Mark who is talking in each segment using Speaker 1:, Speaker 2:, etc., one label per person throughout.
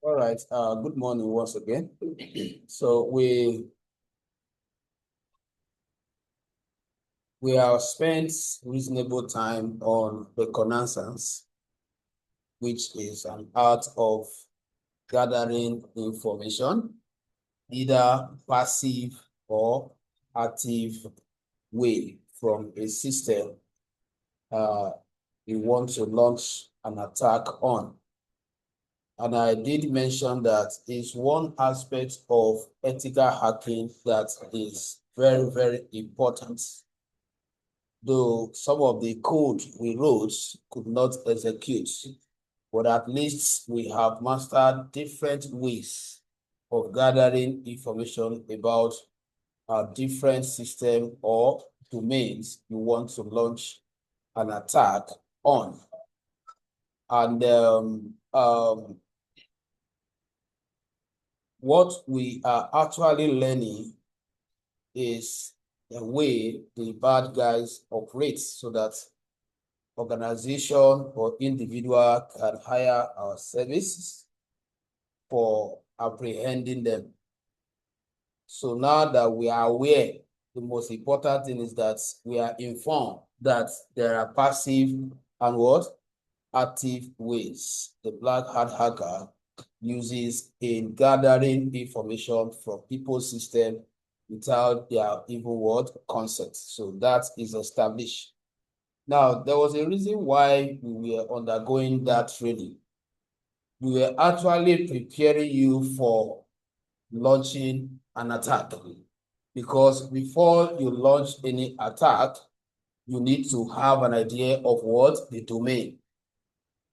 Speaker 1: All right. Good morning once again. So we have spent reasonable time on reconnaissance, which is an art of gathering information, either passive or active way from a system you want to launch an attack on. And I did mention that is one aspect of ethical hacking that is very, very important. Though some of the code we wrote could not execute, but at least we have mastered different ways of gathering information about a different system or domains you want to launch an attack on. And what we are actually learning is the way the bad guys operate so that organization or individual can hire our services for apprehending them. So now that we are aware, the most important thing is that we are informed that there are passive and what? Active ways the black hat hacker uses in gathering information from people's system without their evil word consent. So that is established. Now, there was a reason why we were undergoing that training. We were actually preparing you for launching an attack, because before you launch any attack, you need to have an idea of what the domain,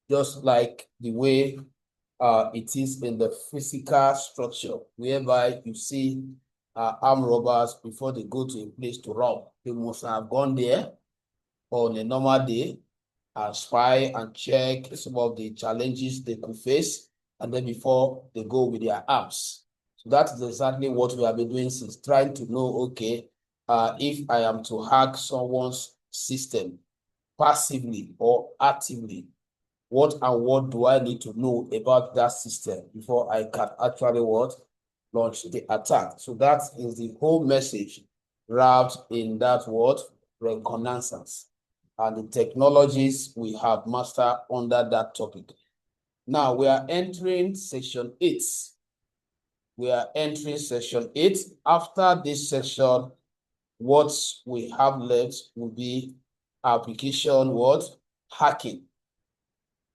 Speaker 1: just like the way it is in the physical structure, whereby you see armed robbers before they go to a place to rob. They must have gone there on a normal day and spy and check some of the challenges they could face, and then before they go with their arms. So that is exactly what we have been doing since, trying to know, okay, if I am to hack someone's system passively or actively, what and what do I need to know about that system before I can actually what? Launch the attack. So that is the whole message wrapped in that word, reconnaissance, and the technologies we have mastered under that topic. Now we are entering section 8. We are entering section 8. After this section, what we have left will be application what? Hacking.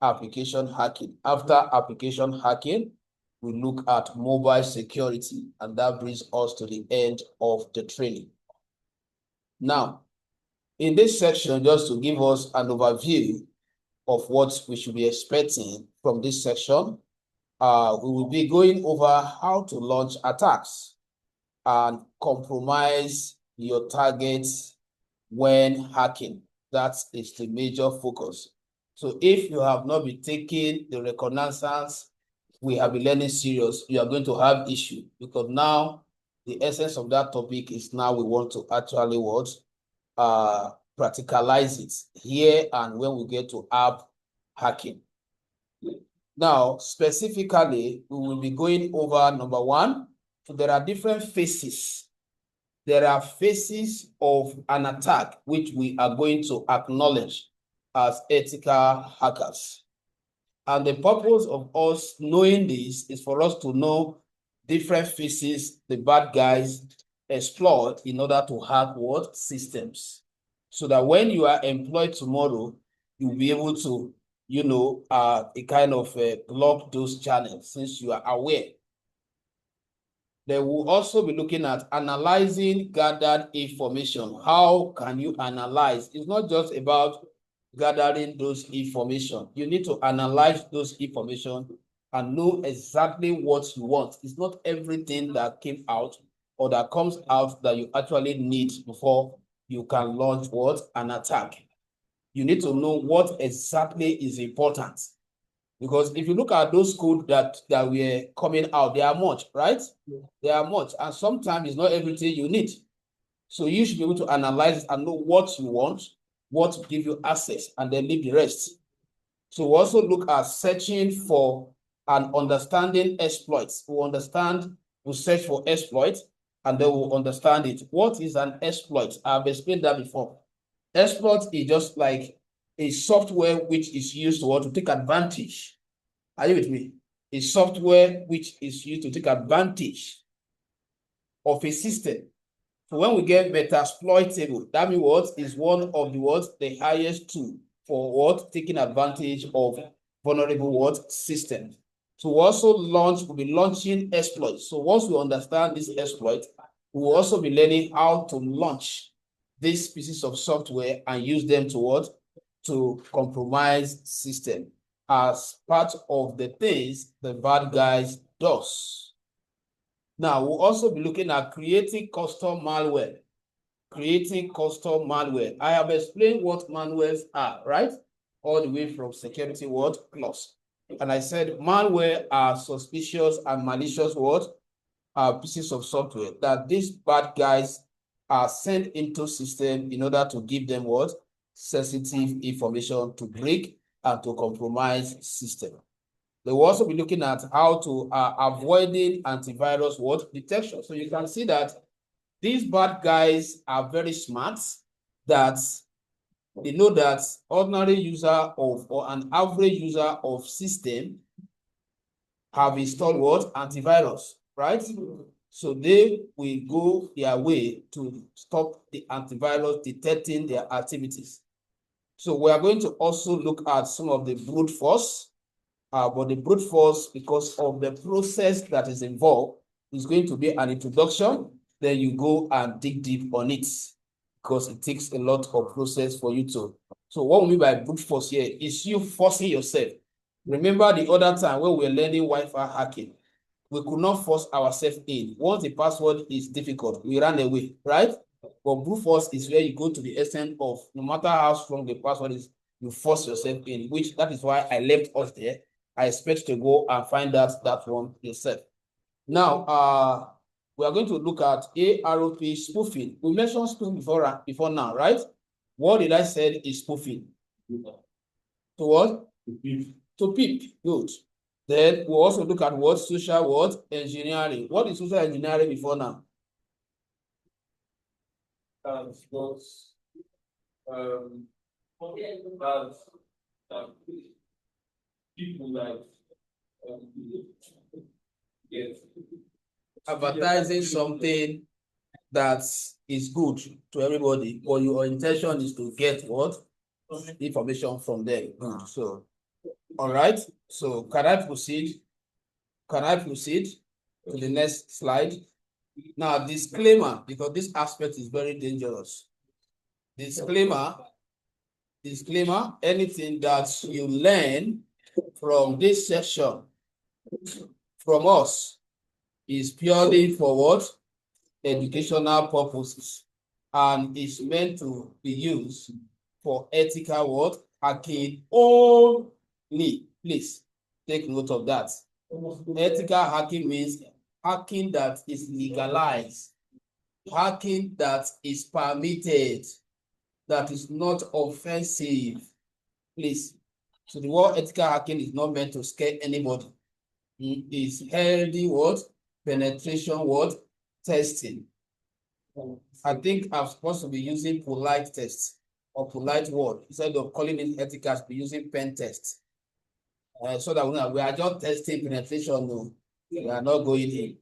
Speaker 1: Application hacking. After application hacking, we look at mobile security, and that brings us to the end of the training. Now, in this section, just to give us an overview of what we should be expecting from this section, we will be going over how to launch attacks and compromise your targets when hacking. That is the major focus. So if you have not been taking the reconnaissance we have been learning serious, you are going to have issue, because now the essence of that topic is now we want to actually what? Practicalize it here and when we get to app hacking. Now, specifically, we will be going over number one. So there are different phases. There are phases of an attack which we are going to acknowledge as ethical hackers. And the purpose of us knowing this is for us to know different phases the bad guys exploit in order to hack what? Systems. So that when you are employed tomorrow, you'll be able to, you know, a kind of block those channels since you are aware. They will also be looking at analyzing gathered information. How can you analyze? It's not just about gathering those information. You need to analyze those information and know exactly what you want. It's not everything that came out or that comes out that you actually need before you can launch what? An attack. You need to know what exactly is important. Because if you look at those codes that were coming out, they are much, right? Yeah. They are much. And sometimes it's not everything you need. So you should be able to analyze and know what you want, what to give you access, and then leave the rest. So we also look at searching for and understanding exploits. We'll search for exploits, and then we'll understand it. What is an exploit? I've explained that before. Exploit is just like a software which is used to take advantage. Are you with me? A software which is used to take advantage of a system. So when we get metasploitable, that means what is one of the highest tool for taking advantage of vulnerable systems. So we'll be launching exploits. So once we understand this exploit, we'll also be learning how to launch these pieces of software and use them to compromise system as part of the things the bad guys does. Now, we'll also be looking at creating custom malware. Creating custom malware. I have explained what malwares are, right? All the way from security plus. And I said malware are suspicious and malicious pieces of software that these bad guys are sent into system in order to give them sensitive information to break and to compromise system. They will also be looking at how to avoiding antivirus detection. So you can see that these bad guys are very smart, that they know that ordinary user or an average user of system have installed antivirus, right? So they will go their way to stop the antivirus detecting their activities. So we are going to also look at some of the brute force. But the brute force, because of the process that is involved, is going to be an introduction. Then you go and dig deep on it, because it takes a lot of process for you to. So what we mean by brute force here is you forcing yourself. Remember the other time when we were learning Wi-Fi hacking, we could not force ourselves in. Once the password is difficult, we ran away, right? But brute force is where you go to the extent of, no matter how strong the password is, you force yourself in, that is why I left us there. I expect to go and find out that one yourself. Now, we are going to look at AROP spoofing. We mentioned spoofing before now, right? What did I say is spoofing? To what? To peep. Good. Then we'll also look at social engineering. What is social engineering before now? People like advertising something that is good to everybody, or your intention is to get information from them. Good. So, all right. So, can I proceed? Can I proceed to the next slide? Now, disclaimer, because this aspect is very dangerous. Disclaimer, anything that you learn from this session from us is purely for educational purposes, and is meant to be used for ethical hacking only. Please take note of that. Ethical hacking means hacking that is legalized, hacking that is permitted, that is not offensive. Please. So the word ethical hacking is not meant to scare anybody. It is healthy penetration testing. I think I'm supposed to be using polite test or polite word instead of calling it ethical, be using pen test. So that we are just testing penetration. No, we are not going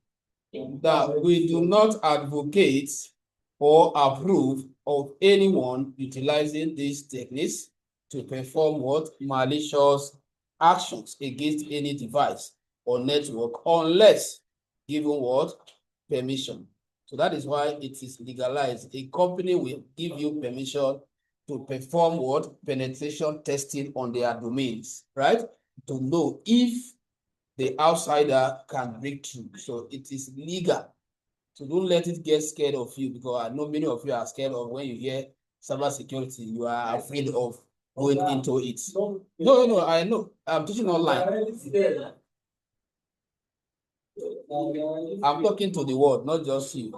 Speaker 1: in. That we do not advocate or approve of anyone utilizing these techniques to perform malicious actions against any device or network unless given permission. So that is why it is legalized. A company will give you permission to perform penetration testing on their domains, right? To know if the outsider can break through. So it is legal. So don't let it get scared of you, because I know many of you are scared of when you hear cybersecurity. You are afraid of going into it. No, I know. I'm teaching online. I'm talking to the world, not just you.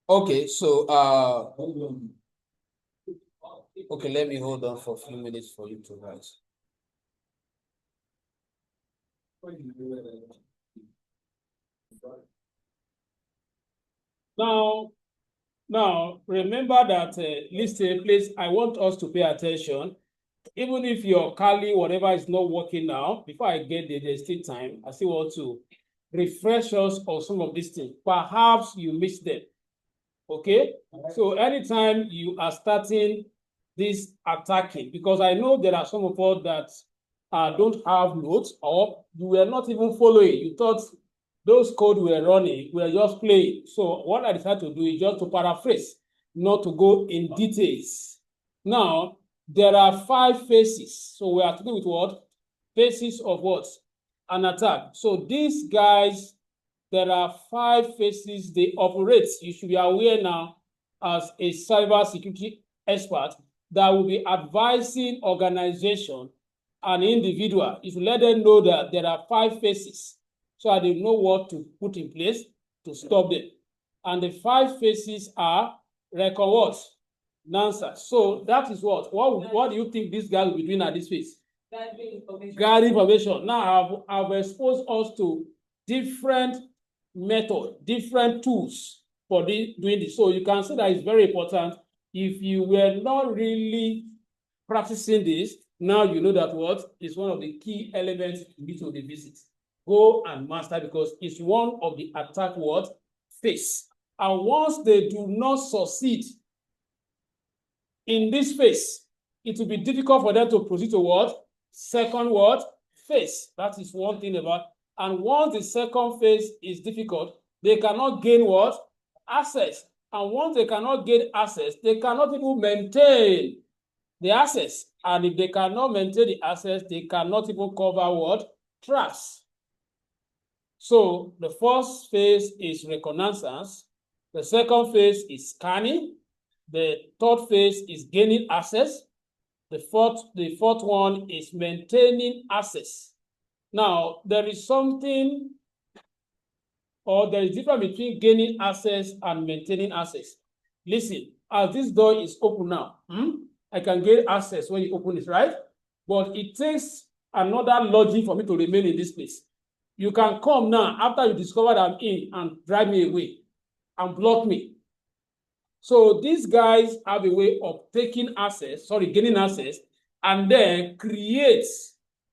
Speaker 1: Okay, so okay, let me hold on for a few minutes for you to write.
Speaker 2: Now, remember that listen, please, I want us to pay attention. Even if your Kali, whatever is not working now, before I get there, there's still time. I still want to refresh us on some of these things. Perhaps you missed them. Okay? So anytime you are starting this attacking, because I know there are some of us that don't have notes or you were not even following. You thought those codes were running, we were just playing. So what I decided to do is just to paraphrase, not to go in details. Now, there are 5 phases. So we are dealing with what? Phases of what? An attack. So these guys, there are 5 phases they operate. You should be aware now as a cyber security expert that will be advising organization and individual. You should let them know that there are 5 phases so that they know what to put in place to stop them. And the 5 phases are record what? Nansa. So that is what? What do you think this guy will be doing at this phase? Gathering information. Now I've exposed us to different methods, different tools for doing this. So you can see that it's very important. If you were not really practicing this, now you know that what is one of the key elements you need to revisit. Go and master, because it's one of the attack what phase. And once they do not succeed in this phase, it will be difficult for them to proceed to what? Second what? Phase. That is one thing about. And once the second phase is difficult, they cannot gain what? Access. And once they cannot gain access, they cannot even maintain the access. And if they cannot maintain the access, they cannot even cover what? Tracks. So the first phase is reconnaissance. The second phase is scanning. The third phase is gaining access. The fourth one is maintaining access. Now, there is something, or there is difference between gaining access and maintaining access. Listen, as this door is open now, I can gain access when you open it, right? But it takes another logic for me to remain in this place. You can come now after you discover that I'm in and drive me away and block me. So these guys have a way of gaining access, and then create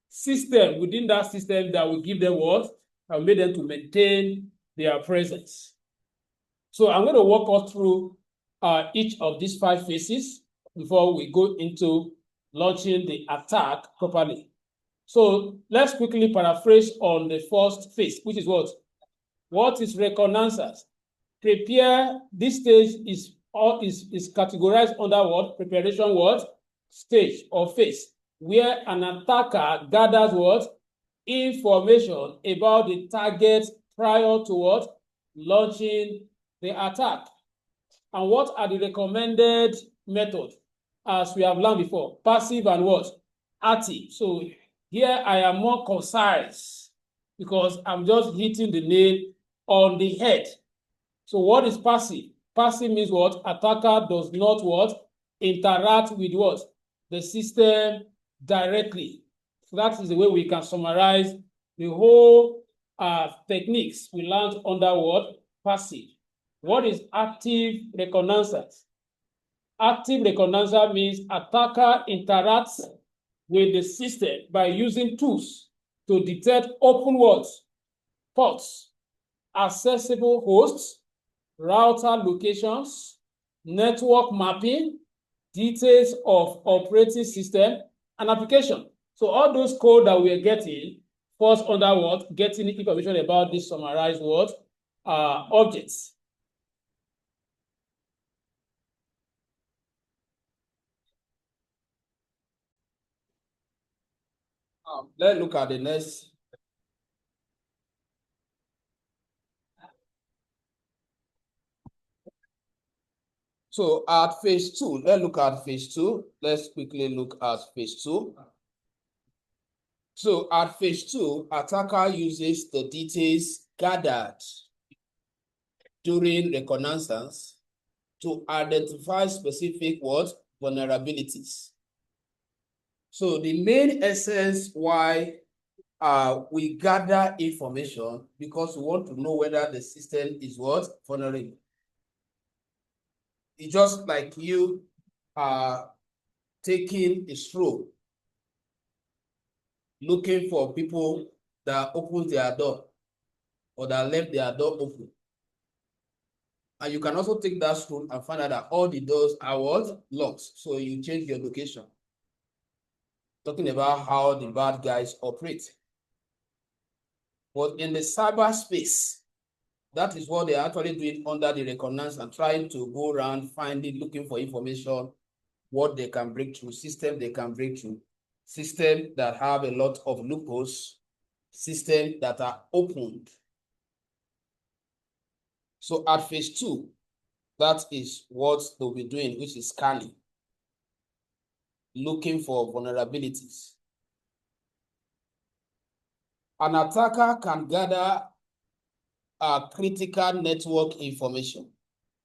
Speaker 2: system within that system that will give them what? That will make them to maintain their presence. So I'm going to walk us through each of these 5 phases before we go into launching the attack properly. So let's quickly paraphrase on the first phase, which is what? What is reconnaissance? Prepare. This stage is categorized under what? Preparation what? Stage or phase, where an attacker gathers what? Information about the target prior to what? Launching the attack. And what are the recommended methods? As we have learned before, passive and what? Active. So here I am more concise because I'm just hitting the nail on the head. So what is passive? Passive means what? Attacker does not what? Interact with what? The system directly. So that is the way we can summarize the whole techniques we learned under what? Passive. What is active reconnaissance? Active reconnaissance means attacker interacts with the system by using tools to detect open ports, accessible hosts, router locations, network mapping, details of operating system, and application. So all those code that we're getting falls under what? Getting information about this summarized what? Objects.
Speaker 1: Let's look at the next. So at phase 2, let's look at phase 2. Let's quickly look at phase 2. So at phase 2, attacker uses the details gathered during reconnaissance to identify specific what? Vulnerabilities. So the main essence why we gather information because we want to know whether the system is what? Vulnerable. It's just like you taking a stroll, looking for people that open their door or that left their door open. And you can also take that stroll and find out that all the doors are what? Locked. So you change your location. Talking about how the bad guys operate. But in the cyberspace, that is what they are actually doing under the reconnaissance and trying to go around finding, looking for information, what they can break through, system they can break through, system that have a lot of loopholes, system that are opened. So at phase 2, that is what they'll be doing, which is scanning, looking for vulnerabilities. An attacker can gather critical network information,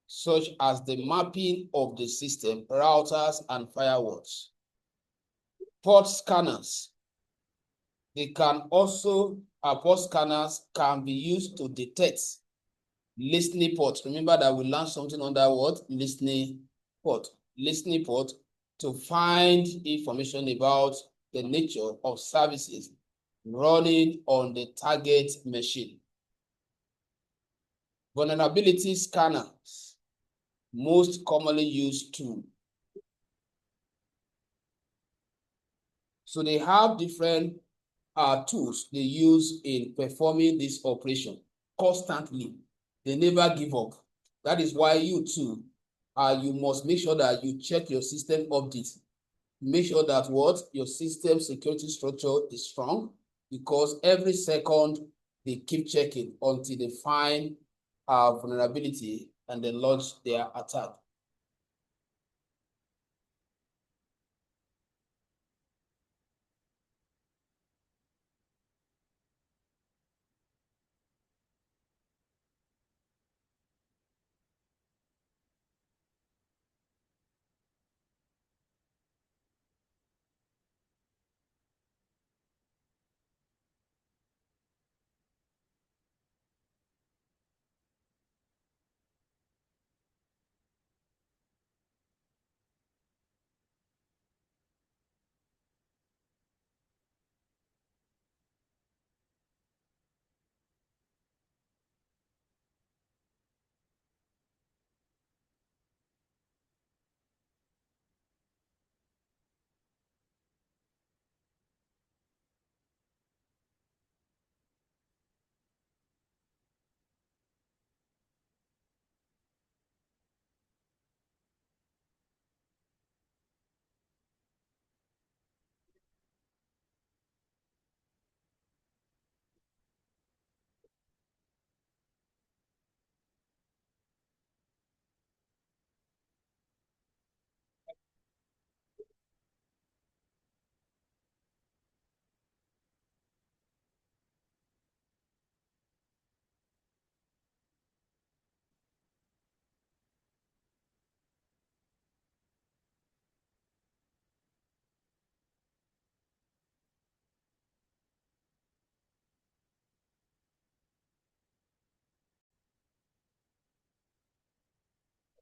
Speaker 1: such as the mapping of the system, routers, and firewalls. Port scanners. They can also, port scanners can be used to detect listening ports. Remember that we learned something on that word, listening port. Listening port to find information about the nature of services running on the target machine. Vulnerability scanners, most commonly used tool. So they have different tools they use in performing this operation constantly. They never give up. That is why you too, you must make sure that you check your system update. Make sure that what your system security structure is strong, because every second they keep checking until they find a vulnerability and they launch their attack.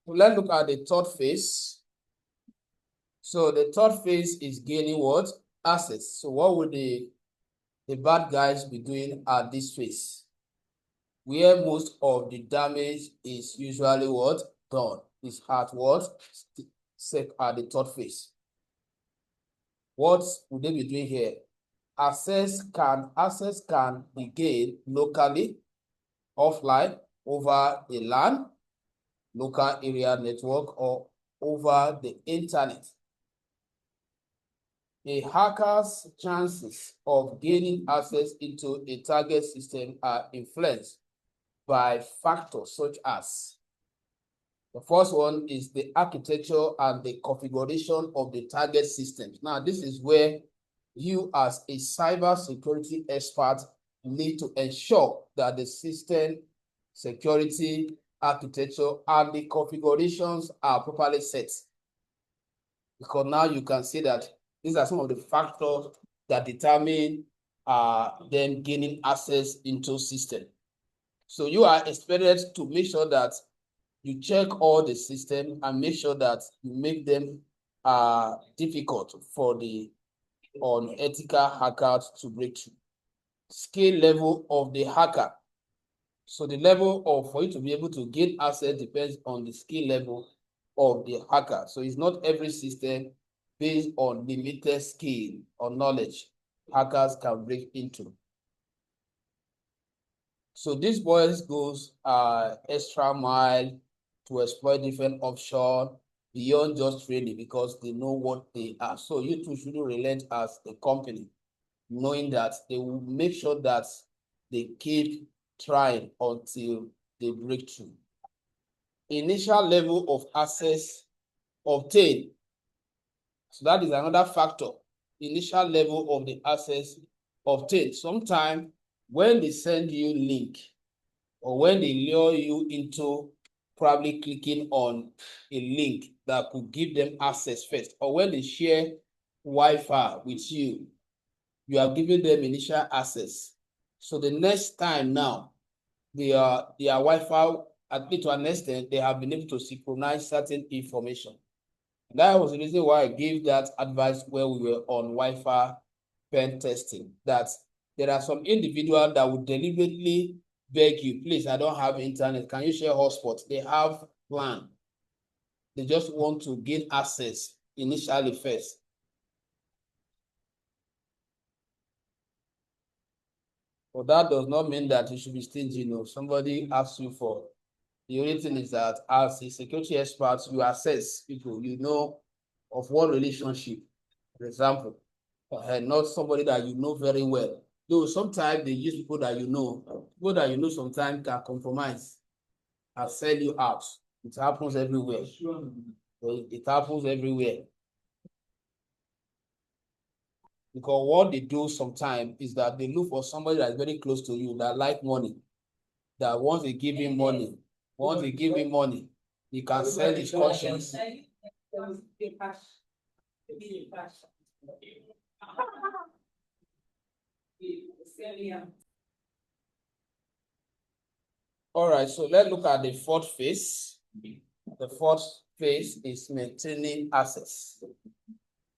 Speaker 1: So let's look at the third phase. So the third phase is gaining what? Assets. So what would the bad guys be doing at this phase? Where most of the damage is usually what? Done. Is at what? At the third phase. What would they be doing here? Access can be gained locally, offline, over a LAN, local area network, or over the internet. A hacker's chances of gaining access into a target system are influenced by factors such as: the first one is the architecture and the configuration of the target systems. Now, this is where you as a cybersecurity expert need to ensure that the system security, architecture, and the configurations are properly set. Because now you can see that these are some of the factors that determine them gaining access into system. So you are expected to make sure that you check all the system and make sure that you make them difficult for the unethical hackers to break through. Skill level of the hacker. So the level of for you to be able to gain access depends on the skill level of the hacker. So it's not every system based on limited skill or knowledge hackers can break into. So this boys goes extra mile to exploit different options beyond just trading because they know what they are. So you too shouldn't relent as a company, knowing that they will make sure that they keep trying until they break through. Initial level of access obtained. So that is another factor. Initial level of the access obtained. Sometimes when they send you link or when they lure you into probably clicking on a link that could give them access first, or when they share Wi-Fi with you, you are giving them initial access. So the next time now, their Wi-Fi, at least to an extent, they have been able to synchronize certain information. That was the reason why I gave that advice where we were on Wi-Fi pen testing, that there are some individuals that would deliberately beg you, please, I don't have internet. Can you share hotspot? They have plan. They just want to gain access initially first. But that does not mean that you should be stingy. No, somebody asks you for. The only thing is that as a security expert, you assess people, you know, of one relationship, for example, not somebody that you know very well. Though sometimes they use people that you know sometimes can compromise and sell you out. It happens everywhere. It happens everywhere. Because what they do sometimes is that they look for somebody that's very close to you that like money. That once they give him money, he can sell his conscience. All right, so let's look at the fourth phase. The fourth phase is maintaining access.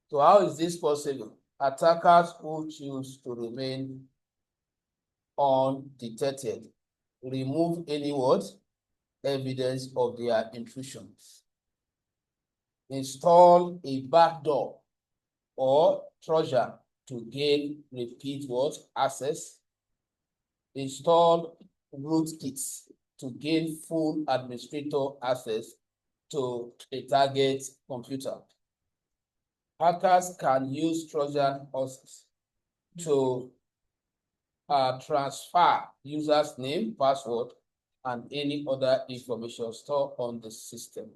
Speaker 1: So how is this possible? Attackers who choose to remain undetected remove any evidence of their intrusions. Install a backdoor or Trojan to gain repeat access. Install rootkits to gain full administrator access to a target computer. Hackers can use Trojan horses to transfer user's name, password, and any other information stored on the system.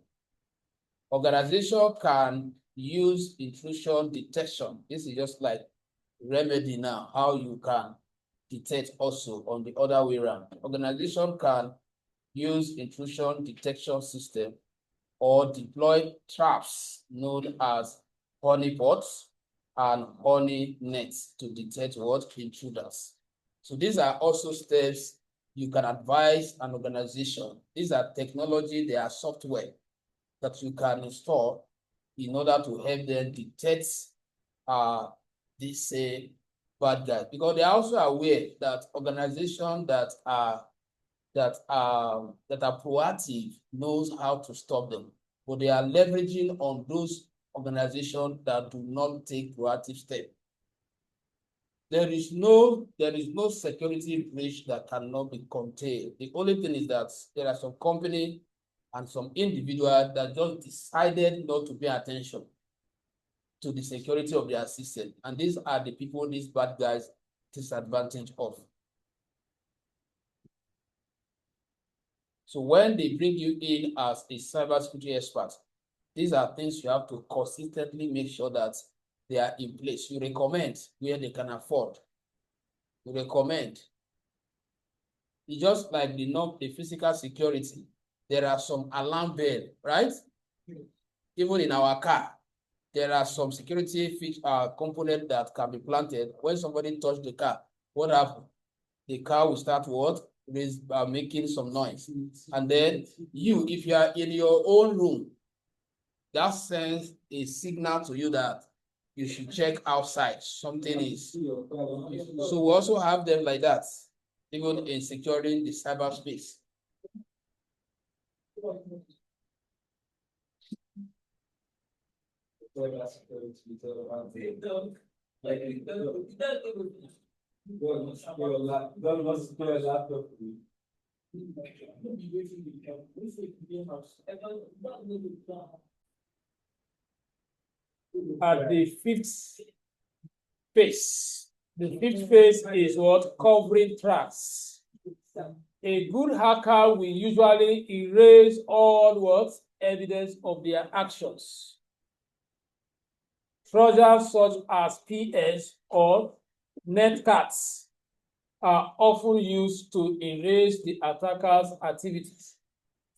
Speaker 1: Organization can use intrusion detection. This is just like remedy now, how you can detect also on the other way around. Organization can use intrusion detection system or deploy traps known as honeypots and honey nets to detect intruders. So these are also steps you can advise an organization. These are technology, they are software that you can install in order to help them detect these bad guys, because they are also aware that organizations that are proactive knows how to stop them, but they are leveraging on those organizations that do not take proactive steps. There is no security breach that cannot be contained. The only thing is that there are some companies and some individuals that just decided not to pay attention to the security of their system. And these are the people these bad guys take advantage of. So when they bring you in as a cybersecurity expert, these are things you have to consistently make sure that they are in place. You recommend where they can afford. You recommend. It's just like the physical security. There are some alarm bell, right? Even in our car, there are some security component that can be planted. When somebody touch the car, what happens? The car will start what? Making some noise. And then you, if you are in your own room, that sends a signal to you that you should check outside. Something is. So we also have them like that, even in securing the cyberspace.
Speaker 2: At the fifth phase. The fifth phase is what? Covering tracks. A good hacker will usually erase all what? Evidence of their actions. Trojans such as PS or netcats are often used to erase the attacker's activities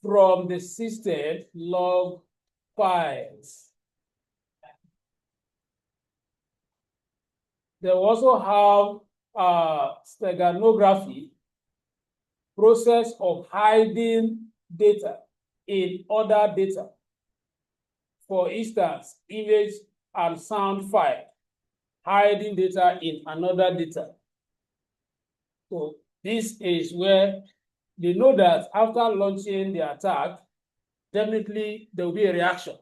Speaker 2: from the system log files. They also have steganography, process of hiding data in other data. For instance, image and sound file, hiding data in another data. So this is where they know that after launching the attack, definitely there will be a reaction.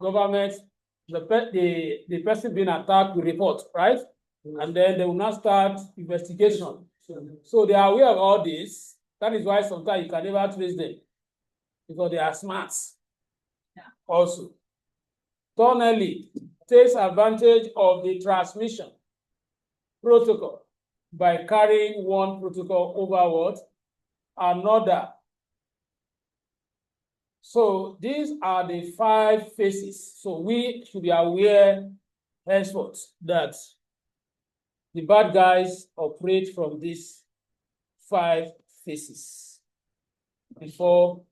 Speaker 2: Government, the person being attacked will report, right? And then they will now start investigation. So they are aware of all this. That is why sometimes you can never trace them, because they are smart. Also, Tonelli takes advantage of the transmission protocol by carrying one protocol over what? Another. So these are the 5 phases. So we should be aware henceforth that the bad guys operate from these 5 phases before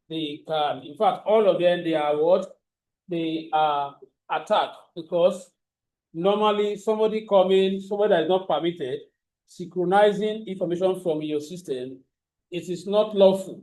Speaker 2: they can. In fact, all of them, they are what? They are attacked, because normally somebody coming, somebody that is not permitted, synchronizing information from your system, it is not lawful.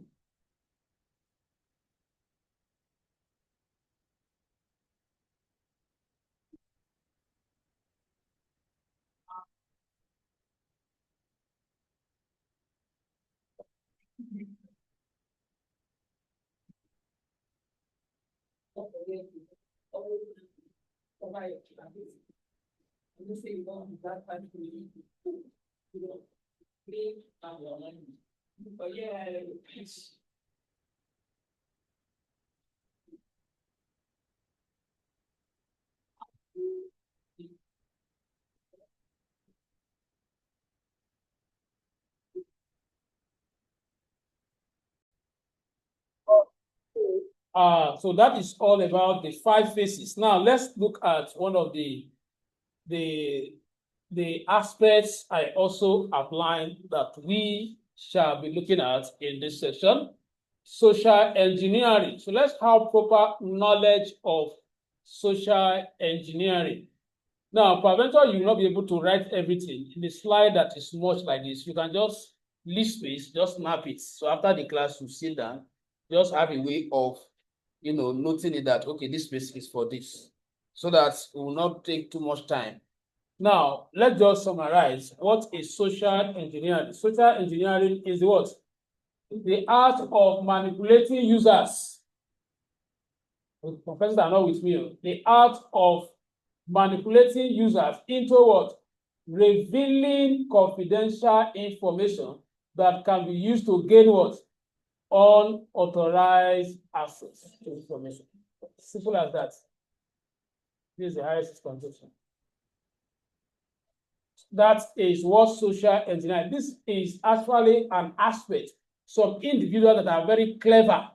Speaker 2: So that is all about the 5 phases. Now let's look at one of the aspects I also outlined that we shall be looking at in this session: social engineering. So let's have proper knowledge of social engineering. Now, peradventure, you will not be able to write everything in the slide that is much like this. You can just leave space, just snap it. So after the class, you sit down, just have a way of, noting it that, okay, this space is for this, so that it will not take too much time. Now, let's just summarize what is social engineering. Social engineering is what? The art of manipulating users. Professors are not with me. The art of manipulating users into what? Revealing confidential information that can be used to gain what? Unauthorized access to information. Simple as that. This is the highest condition. That is what social engineering. This is actually an aspect. Some individuals that are very clever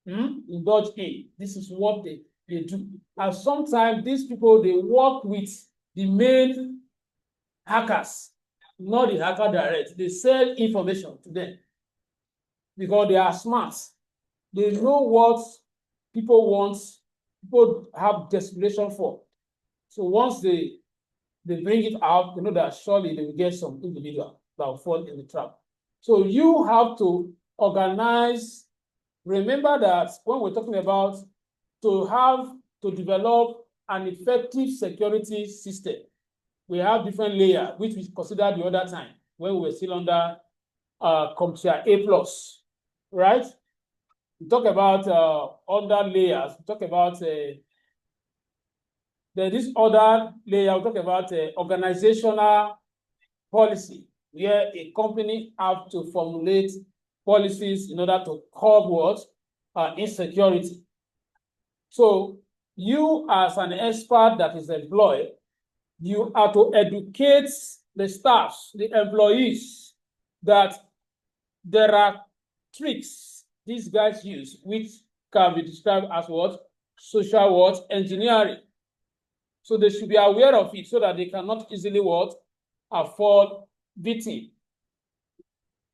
Speaker 2: indulge in. This is what they do. And sometimes these people, they work with the main hackers, not the hacker direct. They sell information to them because they are smart. They know what people want people have desperation for. So once they bring it out, you know that surely they will get some individual that will fall in the trap. So you have to organize. Remember that when we're talking about to develop an effective security system, we have different layers, which we considered the other time when we were still under CompTIA A+, right? We talk about other layers. We talk about this other layer. We talk about organizational policy, where a company have to formulate policies in order to curb what insecurity. So you, as an expert that is employed, you are to educate the staffs, the employees, that there are tricks these guys use, which can be described as what? Social what? Engineering. So they should be aware of it so that they cannot easily what? Afford victim.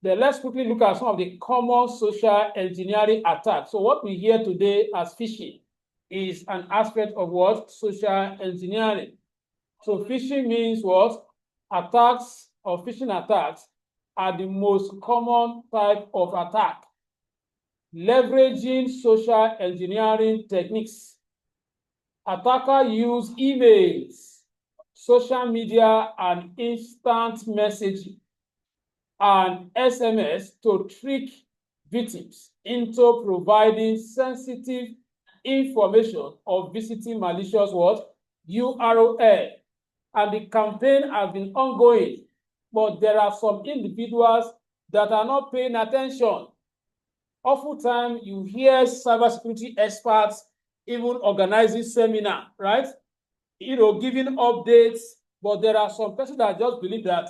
Speaker 2: Then let's quickly look at some of the common social engineering attacks. So what we hear today as phishing is an aspect of what? Social engineering. So phishing means what? Attacks or phishing attacks are the most common type of attack, leveraging social engineering techniques. Attackers use emails, social media, and instant messaging and SMS to trick victims into providing sensitive information or visiting malicious what? URL. And the campaign has been ongoing, but there are some individuals that are not paying attention. Oftentimes, you hear cybersecurity experts even organizing seminar, right? You know, giving updates, but there are some persons that just believe that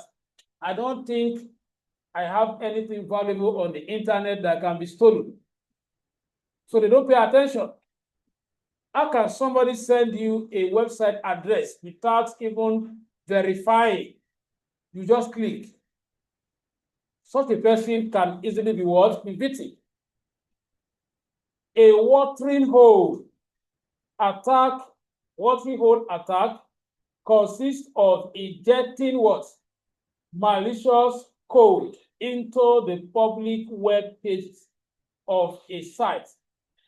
Speaker 2: I don't think I have anything valuable on the internet that can be stolen. So they don't pay attention. How can somebody send you a website address without even verifying? You just click. Such a person can easily be what? Be victim. A watering hole attack, watering hole attack consists of injecting what? Malicious code into the public web pages of a site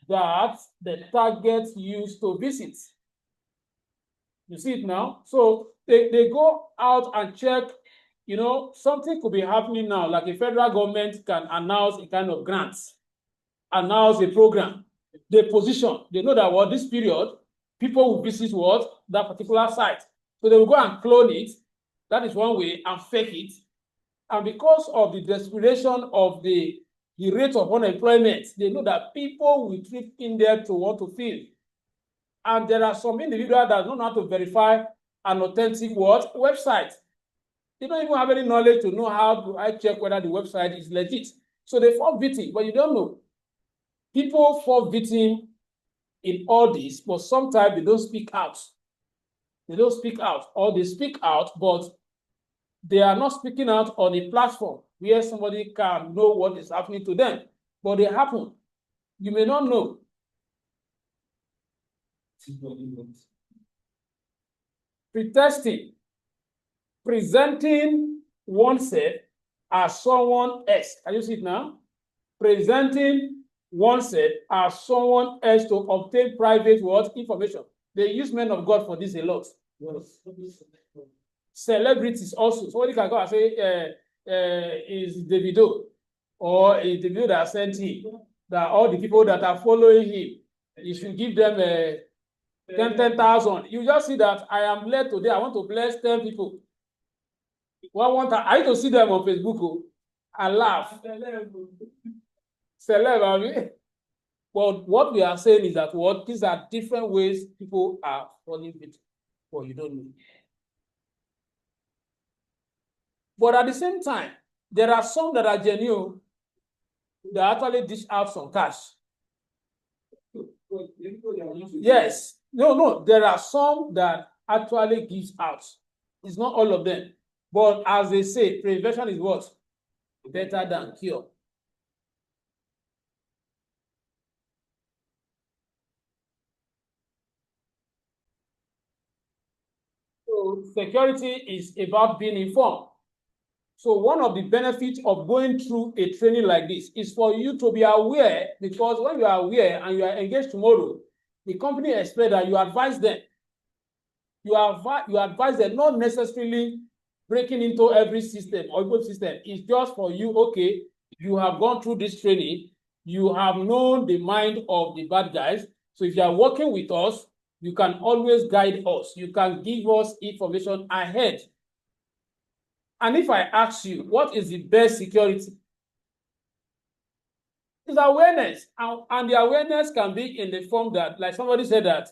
Speaker 2: that the target used to visit. You see it now? So they go out and check, you know, something could be happening now, like the federal government can announce a kind of grants, announce a program, they position, they know that what this period, people will visit what? That particular site. So they will go and clone it. That is one way, and fake it. And because of the desperation of the rate of unemployment, they know that people will trip in there to want to fill. And there are some individuals that don't know how to verify an authentic what? Website. They don't even have any knowledge to know how do I check whether the website is legit. So they fall victim, but you don't know. People fall victim in all this, but sometimes they don't speak out. They don't speak out, or they speak out, but they are not speaking out on a platform where somebody can know what is happening to them, but they happen. You may not know. Pretesting, presenting oneself as someone else. Can you see it now? Presenting oneself as someone else to obtain private what? Information. They use men of God for this a lot. Yes. Celebrities also. Somebody can go and say, is Davido, or is Davido that sent him, that all the people that are following him, you should give them 10,000. You just see that I am led today. I want to bless 10 people. I need to see them on Facebook and laugh. Celeb, I mean. But what we are saying is that these are different ways people are falling victim, or you don't know. But at the same time, there are some that are genuine that actually dish out some cash. Yes. No. There are some that actually gives out. It's not all of them. But as they say, prevention is what? Better than cure. So security is about being informed. So one of the benefits of going through a training like this is for you to be aware, because when you are aware and you are engaged tomorrow, the company expects that you advise them. You advise them, not necessarily breaking into every system or every system. It's just for you, okay, you have gone through this training, you have known the mind of the bad guys. So if you are working with us, you can always guide us. You can give us information ahead. And if I ask you, what is the best security? It's awareness. And the awareness can be in the form that, like somebody said, that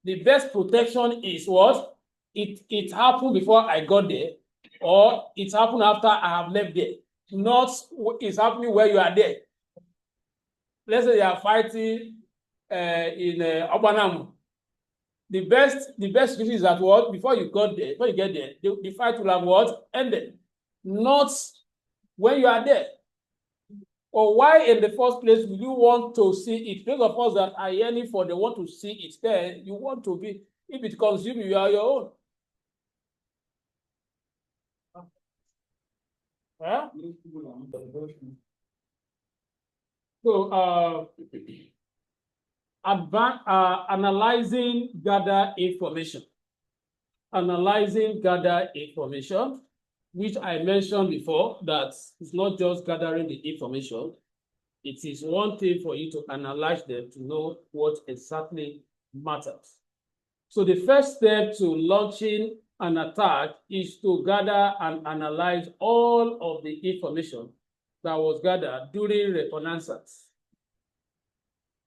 Speaker 2: the best protection is what? It happened before I got there, or it happened after I have left there. Not it's happening where you are there. Let's say you are fighting in Obanam. The best security is that what? Before you get there, the fight will have what? Ended. Not when you are there. Or why in the first place will you want to see it? Those of us that are yearning for, they want to see it there. You want to be, if it consumes you, are your own. Yeah? So analyzing gather information. Analyzing gather information, which I mentioned before, that it's not just gathering the information. It is one thing for you to analyze them to know what exactly matters. So the first step to launching an attack is to gather and analyze all of the information that was gathered during reconnaissance.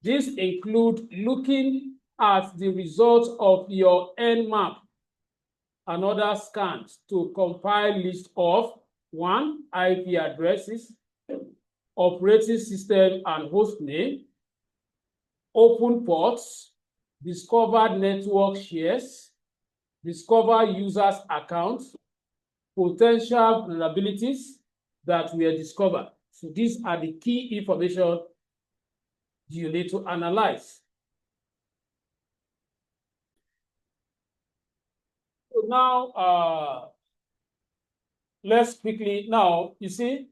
Speaker 2: This includes looking at the results of your Nmap and other scans to compile list of 1, IP addresses, operating system and host name, open ports, discovered network shares, discover users' accounts, potential vulnerabilities that were discovered. So these are the key information you need to analyze. So now, let's quickly, now, you see,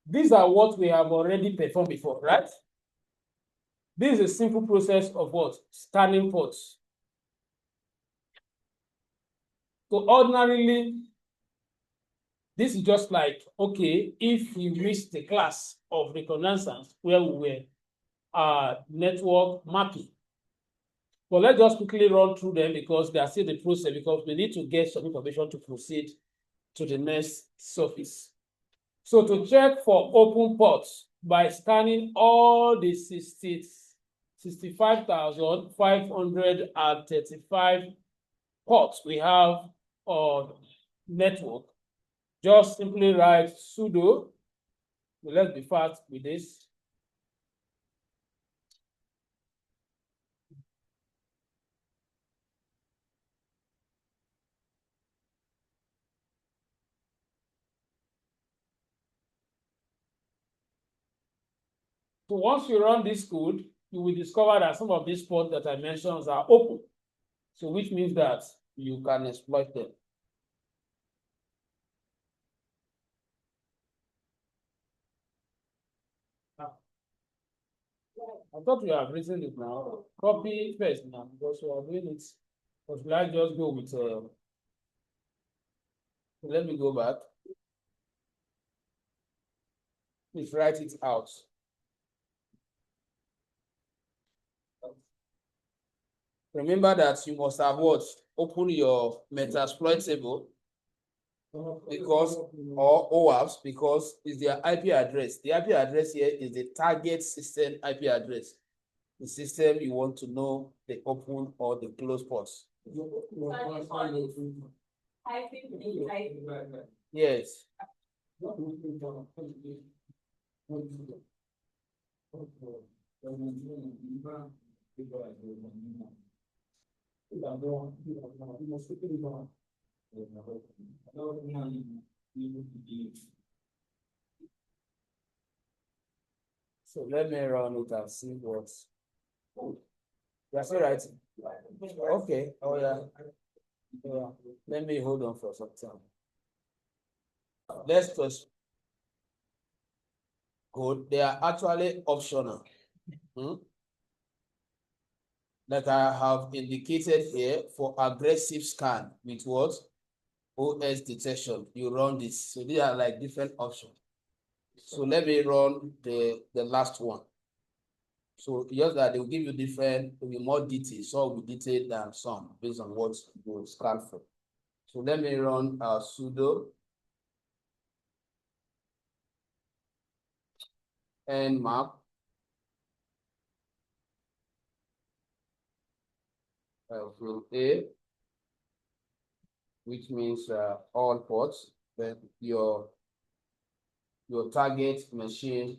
Speaker 2: these are what we have already performed before, right? This is a simple process of what? Scanning ports. So ordinarily, this is just like, okay, if we missed the class of reconnaissance where we were network mapping. But let's just quickly run through them because they are still the process, because we need to get some information to proceed to the next surface. So to check for open ports by scanning all the 65,535 ports we have on network, just simply write sudo. Let's be fast with this. So once you run this code, you will discover that some of these ports that I mentioned are open. So which means that you can exploit them. I thought we have written it now. Copy first now, because we are doing it. Or should I just go with let me go back. Please write it out. Remember that you must have what? Open your Metasploit table because, or OWASP, because it's their IP address. The IP address here is the target system IP address. The system you want to know the open or the closed ports. Yes. So let me run it and see what. That's all right. Okay. Oh yeah.
Speaker 1: Yeah. Let me hold on for some time. Let's just go. They are actually optional. Like I have indicated here for aggressive scan with what? OS detection. You run this. So these are like different options. So let me run the last one. So just that they will give you different, will be more details. Some will be detailed than some based on what you scan for. So let me run sudo nmap field A, which means all ports. Then your target machine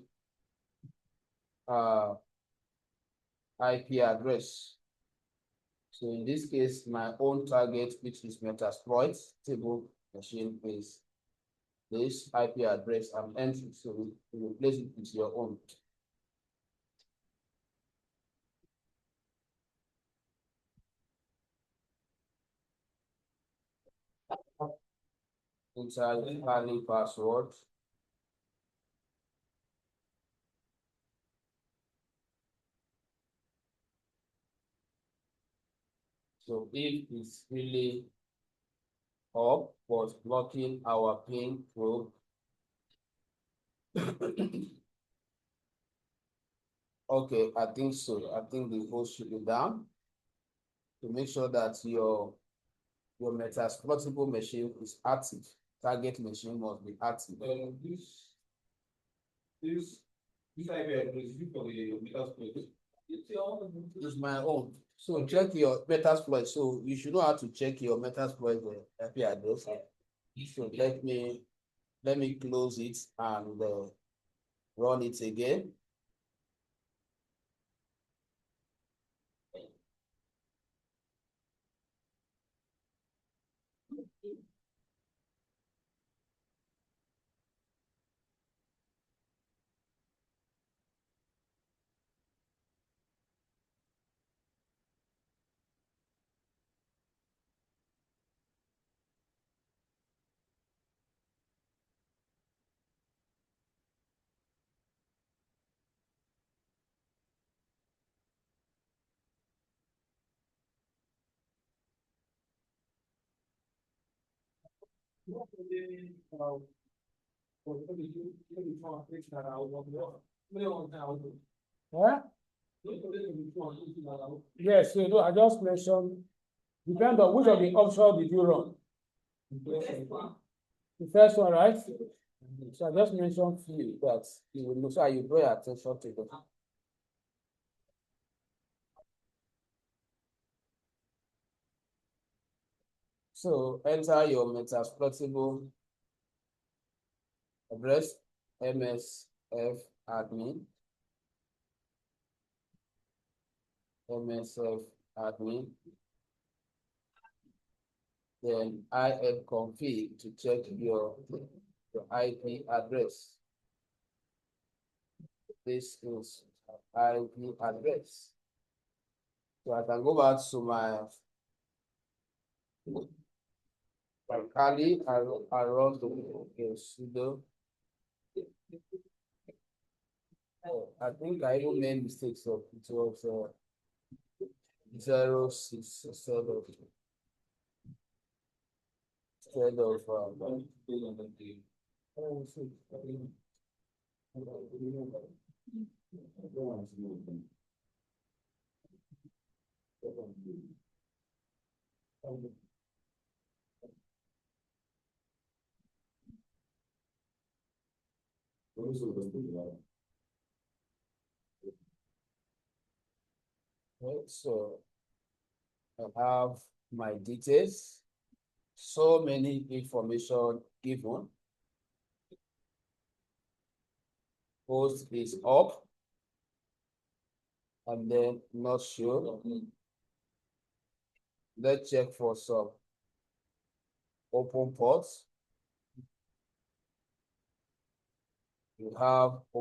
Speaker 1: IP address. So in this case, my own target, which is Metasploit table machine, is this IP address I'm entering. So we replace it with your own. Inside the password. So if it's really up, was blocking our pin probe. Okay, I think so. I think the host should be down to make sure that your Metasploitable machine is active. Target machine must be active. This IP address is for the Metasploit. It's my own. So check your Metasploit. So you should know how to check your Metasploit IP address. So let me close it and run it again.
Speaker 2: Huh? Yes, so I just mentioned, depend on which of the options did you run? The first one, right? So I just mentioned few that you will know, so you draw your attention to them. So enter your Metasploitable address, MSF admin, then ifconfig to check your IP address. This is IP address. So I can go back to my Kali, I run the sudo. Oh, I think I even made mistakes of it was 06 instead of so I have my details, so many information given. Host is up, and then not sure. Let's check for some open ports. You have a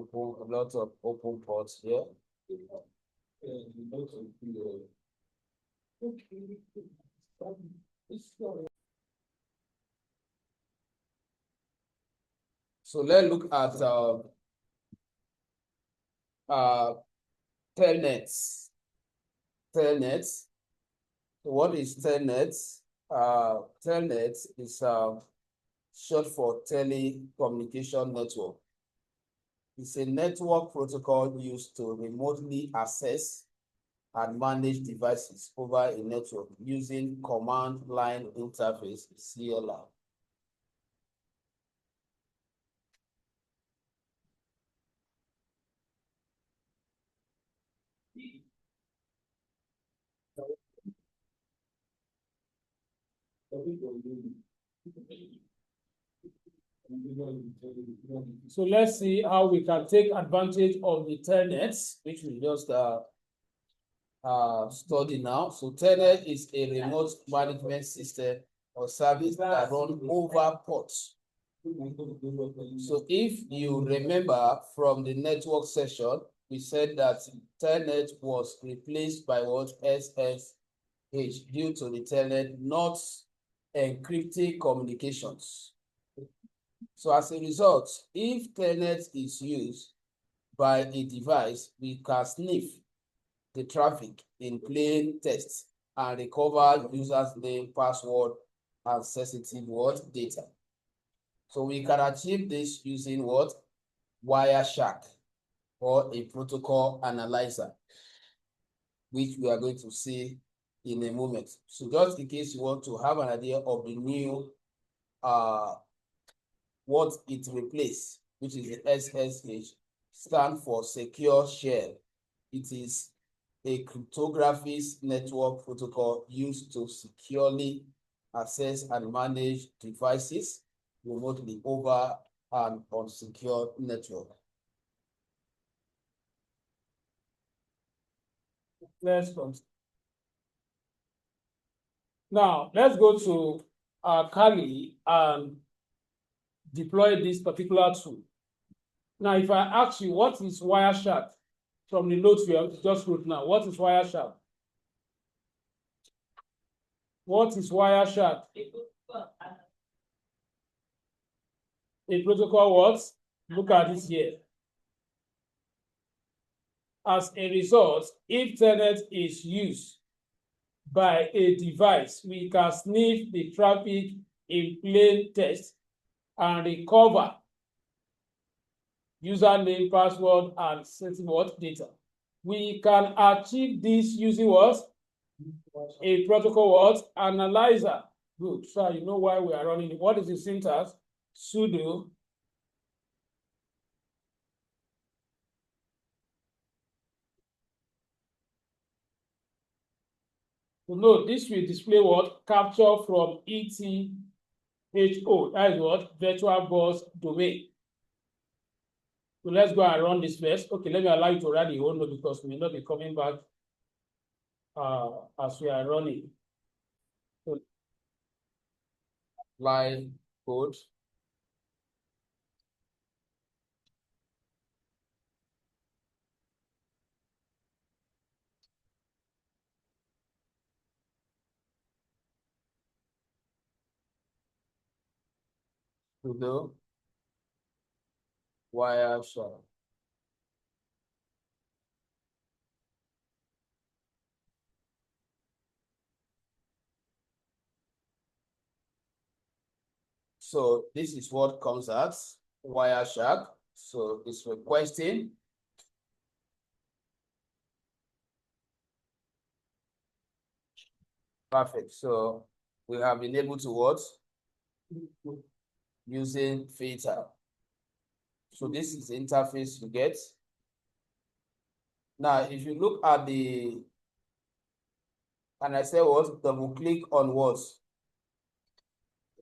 Speaker 2: lot of open ports here.
Speaker 1: So let's look at telnets. Telnets. What is telnet? Telnet is short for telecommunication network. It's a network protocol used to remotely access and manage devices over a network using command line interface, CLI.
Speaker 2: So let's see how we can take advantage of the telnets,
Speaker 1: which we just study now. So telnet is a remote management system or service that run over ports. So if you remember from the network session, we said that telnet was replaced by what? SSH due to the telnet not encrypting communications. So as a result, if telnet is used by a device, we can sniff the traffic in plain text and recover users' name, password, and sensitive word data. So we can achieve this using what? Wireshark or a protocol analyzer, which we are going to see in a moment. So just in case you want to have an idea of the new what it replaced, which is the SSH, stand for Secure Shell. It is a cryptography network protocol used to securely access and manage devices remotely over an unsecured network.
Speaker 2: Let's continue. Now, let's go to Kali and deploy this particular tool. Now, if I ask you, what is Wireshark? From the notes we have just wrote now, what is Wireshark? What is Wireshark? A protocol what? Look at this here. As a result, if telnet is used by a device, we can sniff the traffic in plain text and recover username, password, and sensitive data. We can achieve this using what? A protocol what? Analyzer. Good. So you know why we are running it. What is the syntax? Sudo to know this will display what? Capture from ETHO. That is what? Virtual bus domain. So let's go and run this first. Okay, let me allow you to run the whole node because we may not be coming back as we are running. So,
Speaker 1: line code. Sudo Wireshark. So this is what comes out, Wireshark. So it's requesting. Perfect. So we have been able to what? Using filter. So this is the interface you get. Now, if you look at the, and I say what? Double click on what?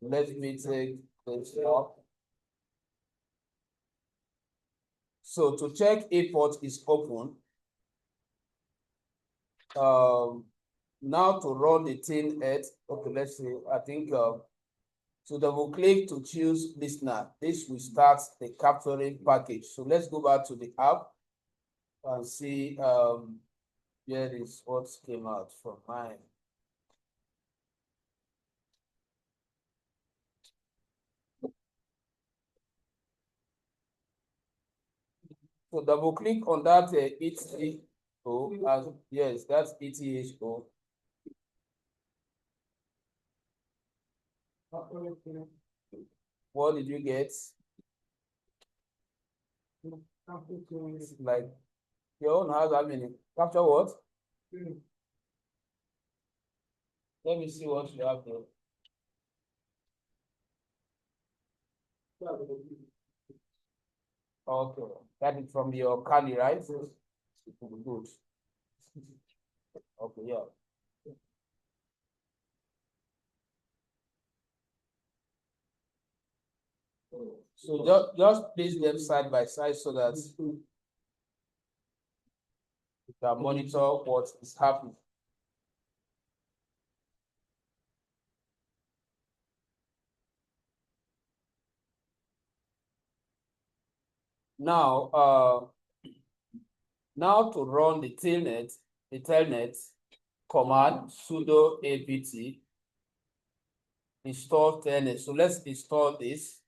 Speaker 1: Let me take this up. So to check if port is open, now to run the telnet, okay, let's see, I think so double click to choose listener. This will start the capturing package. So let's go back to the app and see here is what came out from mine. So double click on that ETHO, and yes, that's ETHO. What did you get? Like your own has how many? Capture what? Let me see what you have there. Okay, that is from your Kali, right? Good. Okay, yeah. So just place them side by side so that you can monitor what is happening. Now, now to run the telnet command sudo apt install telnet. So let's install this.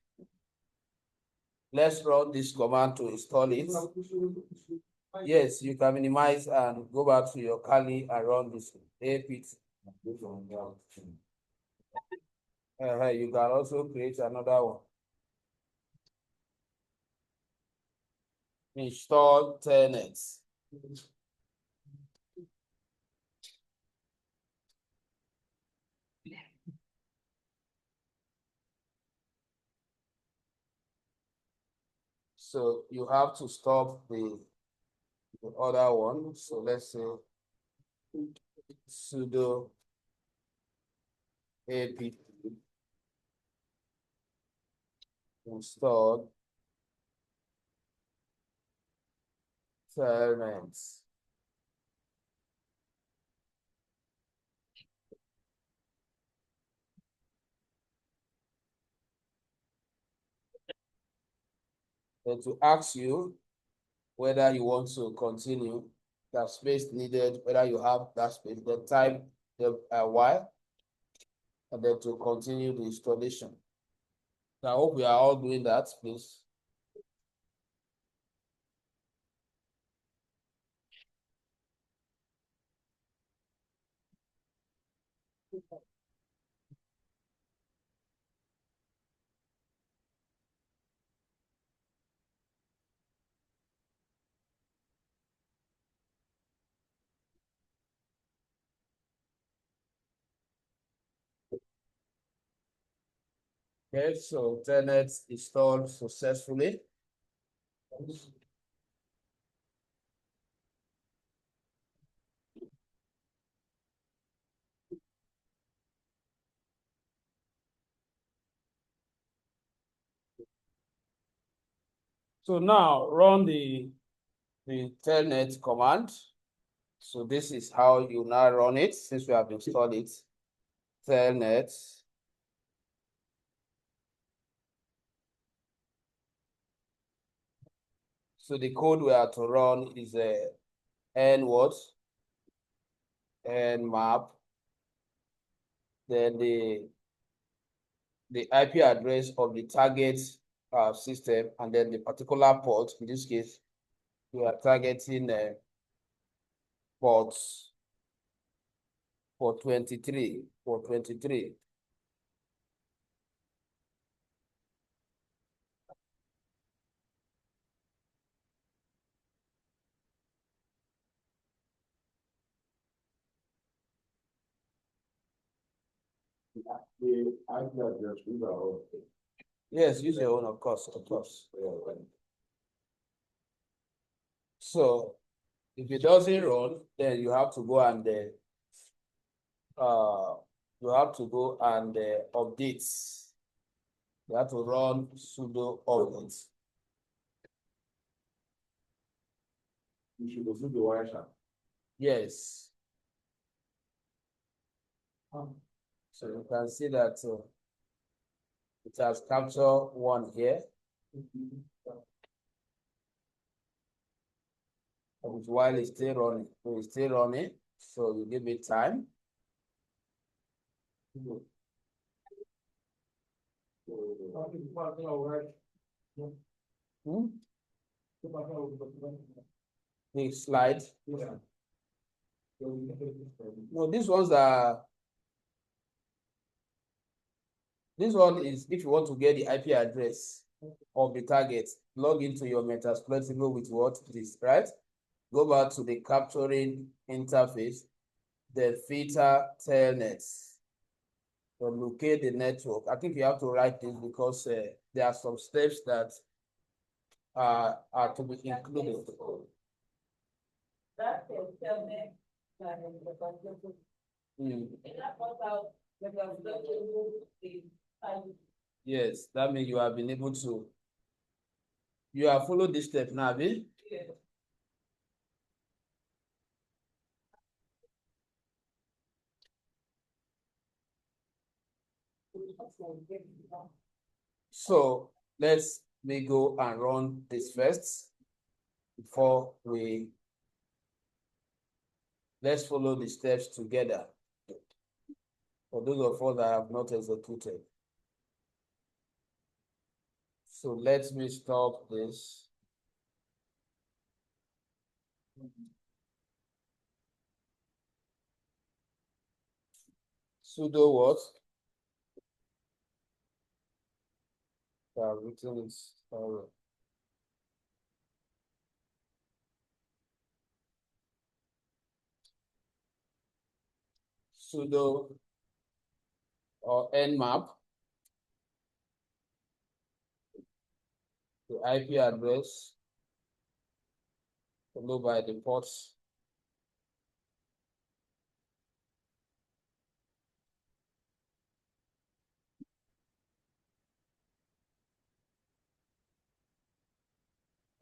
Speaker 1: Let's run this command to install it. Yes, you can minimize and go back to your Kali and run this apt. You can also create another one. Install telnet. So you have to stop the other one. So let's say sudo apt install telnet. Then to ask you whether you want to continue, the space needed, whether you have that space, then type the Y, and then to continue the installation. So I hope we are all doing that, please. Okay, so telnet installed successfully.
Speaker 2: So now run
Speaker 1: the telnet command. So this is how you now run it since we have installed it. Telnet. So the code we are to run is a nmap. Then the IP address of the target system, and then the particular port. In this case, we are targeting ports for 23. Yes, use your own, of course, So if it doesn't run, then you have to go and update. You have to run sudo update. You should also do Wireshark. Yes. So you can see that it has captured one here. While it's still running, so you give it time. The slide. No, these ones are. This one is if you want to get the IP address of the target, log into your Metasploitable with what this, right? Go back to the capturing interface, then filter telnets. So locate the network. I think you have to write this because there are some steps that are to be included. Yes, that means you have been able to. You have followed this step now, Abby? So let's me go and run this first before let's follow the steps together. For those of us that have not executed. So let me stop this. Sudo what? Written is sudo or nmap, the IP address followed by the ports.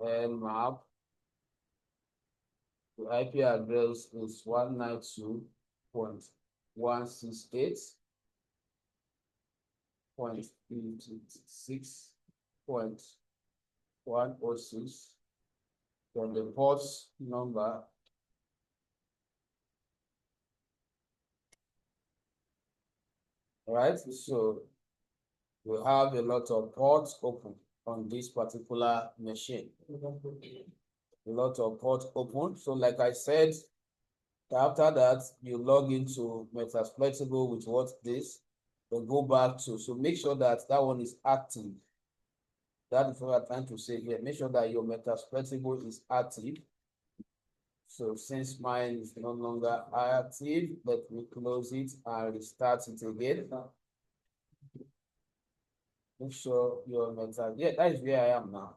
Speaker 1: Nmap, the IP address is 192.168.56.106. Then the ports number right? So we have a lot of ports open on this particular machine. A lot of ports open. So like I said, after that, you log into Metasploitable with what this, then go back to, so make sure that that one is active. That is what I'm trying to say here. Make sure that your Metasploitable is active. So since mine is no longer active, let me close it and restart it again. Make sure your meta, yeah, that is where I am now.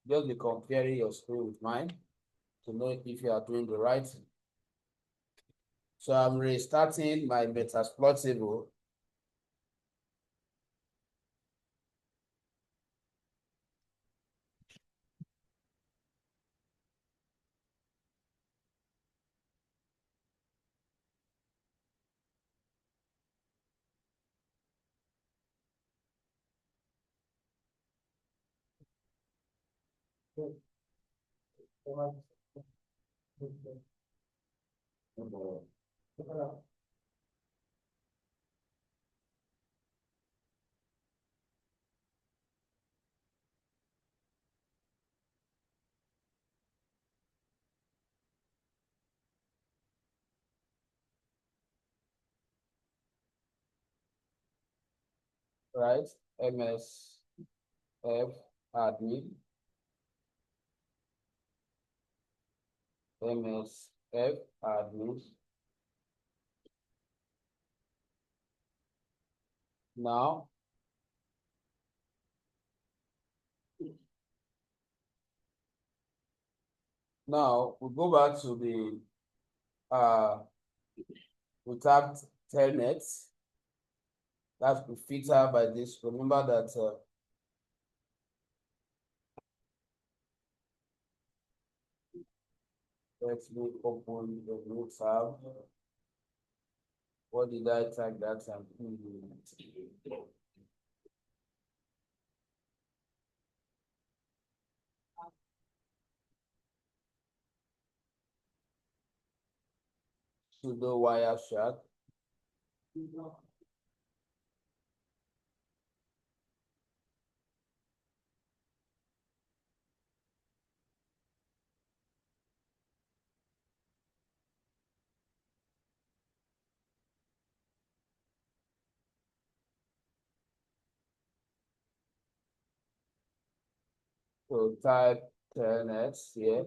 Speaker 1: Just be comparing your screen with mine to know if you are doing the right thing. So I'm restarting my Metasploitable. Right? MSF admin, MSF admin. Now, we go back to the we tapped telnets. That's the filter by this. Remember that let me open the new tab. What did I type that time? Sudo Wireshark. So type telnet here.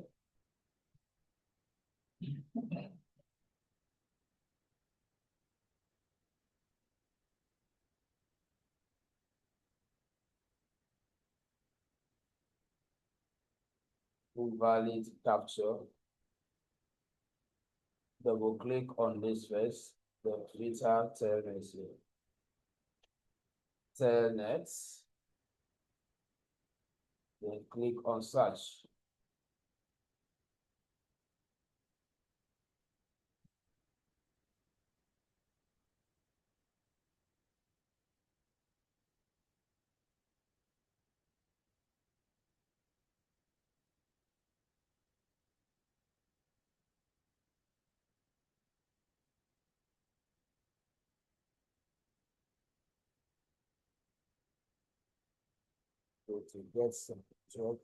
Speaker 1: Invalid capture. Double click on this first, the Twitter telnet here. Telnet. Then click on search. So to get some job